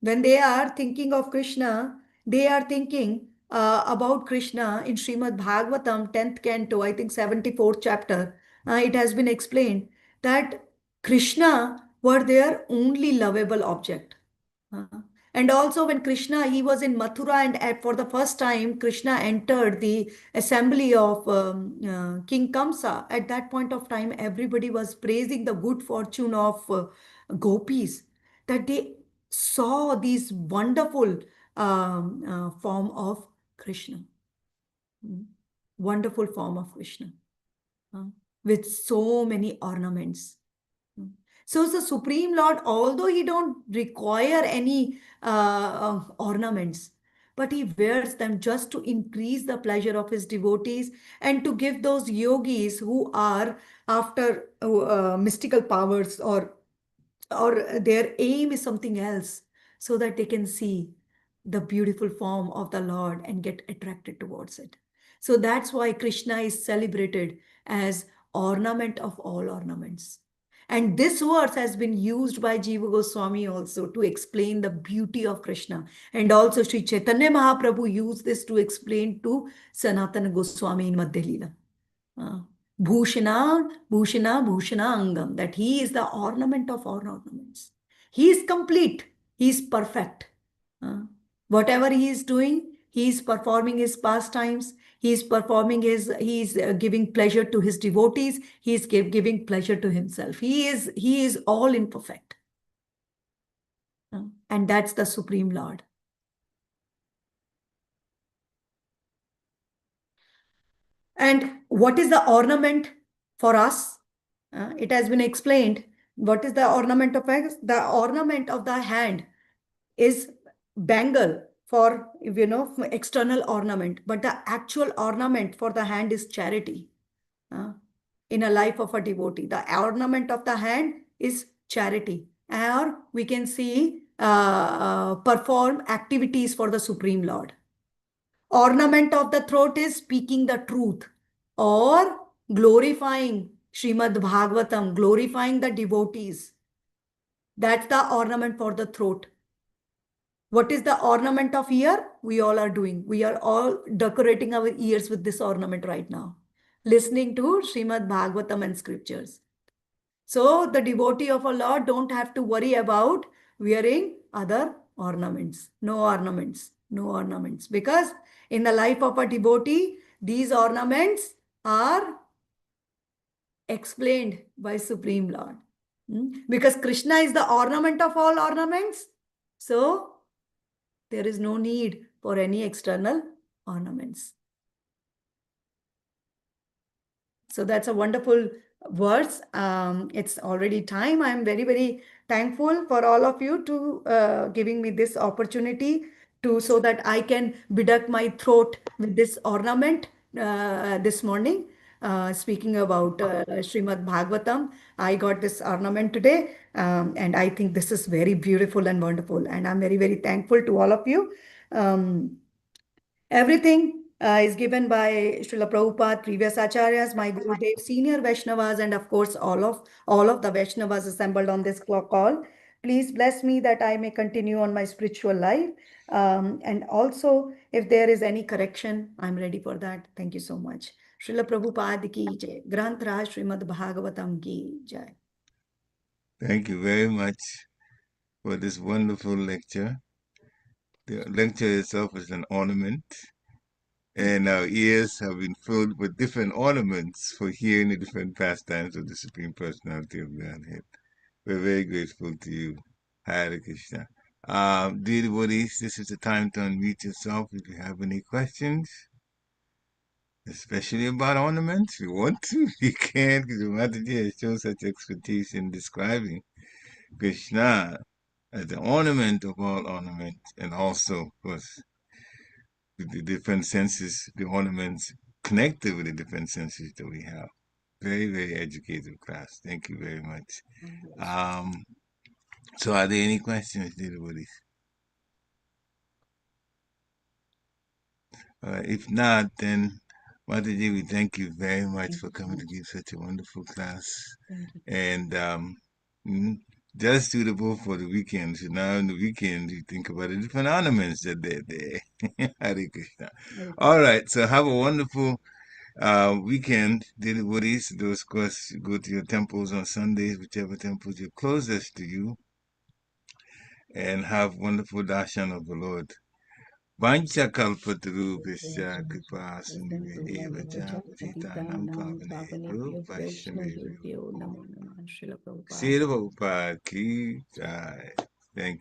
When they are thinking of Krishna, they are thinking about Krishna in Srimad Bhagavatam, 10th canto, I think 74th chapter. It has been explained that Krishna were their only lovable object. Uh, And also when Krishna, he was in Mathura, and for the first time, Krishna entered the assembly of King Kamsa. At that point of time, everybody was praising the good fortune of gopis, that they saw this wonderful form of Krishna. Wonderful form of Krishna, with so many ornaments. So the Supreme Lord, although he don't require any ornaments, but he wears them just to increase the pleasure of his devotees, and to give those yogis who are after mystical powers, or their aim is something else, so that they can see the beautiful form of the Lord and get attracted towards it. So that's why Krishna is celebrated as ornament of all ornaments. And this verse has been used by Jiva Goswami also to explain the beauty of Krishna. And also Sri Chaitanya Mahaprabhu used this to explain to Sanatana Goswami in Madhya-līlaupayikaṁ. Bhūṣaṇa-bhūṣaṇāṅgam, that he is the ornament of all ornaments. He is complete. He is perfect. Whatever he is doing, he is performing his pastimes. He is giving pleasure to his devotees. He is giving pleasure to himself. He is all imperfect. And that's the Supreme Lord. And what is the ornament for us? It has been explained. What is the ornament of us? The ornament of the hand is bangle for, external ornament. But the actual ornament for the hand is charity. In a life of a devotee, the ornament of the hand is charity. Or we can see perform activities for the Supreme Lord. Ornament of the throat is speaking the truth, or glorifying Srimad Bhagavatam, glorifying the devotees. That's the ornament for the throat. What is the ornament of ear? We all are doing. We are all decorating our ears with this ornament right now, listening to Srimad Bhagavatam and scriptures. So the devotee of a Lord don't have to worry about wearing other ornaments. No ornaments. No ornaments. Because in the life of a devotee, these ornaments are explained by Supreme Lord. Because Krishna is the ornament of all ornaments. So there is no need for any external ornaments. So that's a wonderful verse. It's already time. I'm very, very thankful for all of you to giving me this opportunity so that I can bedeck my throat with this ornament this morning. speaking about Srimad Bhagavatam. I got this ornament today, and I think this is very beautiful and wonderful. And I'm very, very thankful to all of you. Everything is given by Srila Prabhupada, previous acharyas, my Gurudev, senior Vaishnavas, and of course all of the Vaishnavas assembled on this call. Please bless me that I may continue on my spiritual life. And also, if there is any correction, I'm ready for that. Thank you so much. Srila Prabhupada ki jai. Granth Raj Srimad Bhagavatam ki jai. Thank you very much for this wonderful lecture. The lecture itself is an ornament, and our ears have been filled with different ornaments for hearing the different pastimes of the Supreme Personality of Godhead. We're very grateful to you. Hare Krishna. Dear devotees, this is the time to unmute yourself if you have any questions, especially about ornaments. If you want to, you can, because Madhavi has shown such expertise in describing Krishna as the ornament of all ornaments, and also, of course, with the different senses, the ornaments connected with the different senses that we have. Very, very educated class. Thank you very much. So are there any questions, dear devotees? If not, then Madhavi, we thank you very much for coming to give such a wonderful class. And just suitable for the weekend. So now in the weekend, you think about the different ornaments that they're there. Hare Krishna. All right, so have a wonderful weekend, dear devotees. Those, of course, go to your temples on Sundays, whichever temples you're closest to you, and have wonderful darshan of the Lord. Vanchakalpatarubhishya kripa sindhuve cha patitanam pavanebhyo vaishnavebhyo namo namah. Srila Prabhupada ki jai. Thank you.